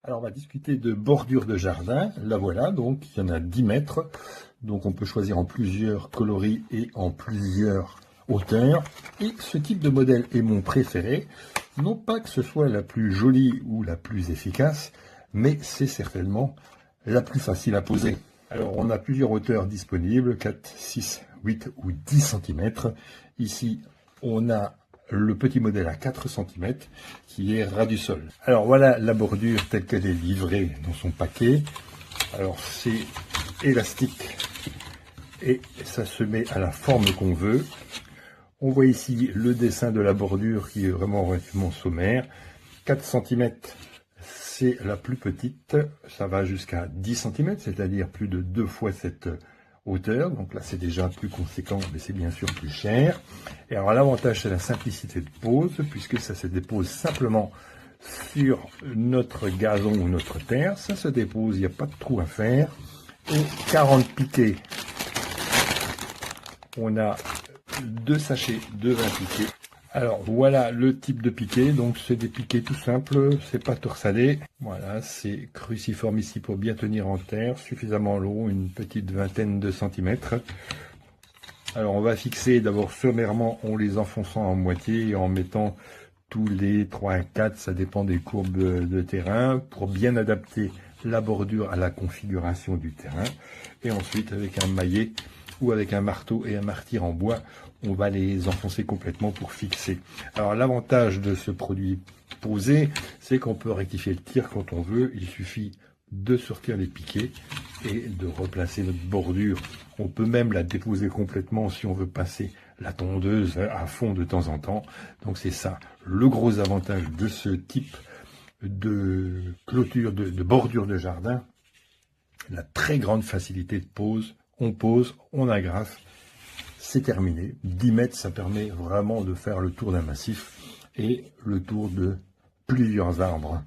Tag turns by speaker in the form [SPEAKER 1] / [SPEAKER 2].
[SPEAKER 1] Alors, on va discuter de bordure de jardin. La voilà, donc il y en a 10 mètres. Donc, on peut choisir en plusieurs coloris et en plusieurs hauteurs. Et ce type de modèle est mon préféré. Non pas que ce soit la plus jolie ou la plus efficace, mais c'est certainement la plus facile à poser. Alors, on a plusieurs hauteurs disponibles, 4, 6, 8 ou 10 cm. Ici, on a le petit modèle à 4 cm qui est ras du sol. Alors voilà la bordure telle qu'elle est livrée dans son paquet. Alors c'est élastique et ça se met à la forme qu'on veut. On voit ici le dessin de la bordure qui est vraiment relativement sommaire. 4 cm, c'est la plus petite. Ça va jusqu'à 10 cm, c'est-à-dire plus de 2 fois cette hauteur. Donc là, c'est déjà plus conséquent, mais c'est bien sûr plus cher. Et alors, l'avantage, c'est la simplicité de pose, puisque ça se dépose simplement sur notre gazon ou notre terre. Ça se dépose, il n'y a pas de trou à faire. Et 40 piquets. On a 2 sachets de 20 piquets. Alors voilà le type de piquet, donc c'est des piquets tout simples, c'est pas torsadé. Voilà, c'est cruciforme ici pour bien tenir en terre, suffisamment long, une petite vingtaine de centimètres. Alors on va fixer d'abord sommairement en les enfonçant en moitié et en mettant tous les 3 à 4, ça dépend des courbes de terrain, pour bien adapter la bordure à la configuration du terrain. Et ensuite avec un maillet ou avec un marteau et un martyr en bois, on va les enfoncer complètement pour fixer. Alors l'avantage de ce produit posé, c'est qu'on peut rectifier le tir quand on veut. Il suffit de sortir les piquets et de replacer notre bordure. On peut même la déposer complètement si on veut passer la tondeuse à fond de temps en temps. Donc c'est ça le gros avantage de ce type de clôture, de bordure de jardin. La très grande facilité de pose. On pose, on agrafe, c'est terminé. 10 mètres, ça permet vraiment de faire le tour d'un massif et le tour de plusieurs arbres.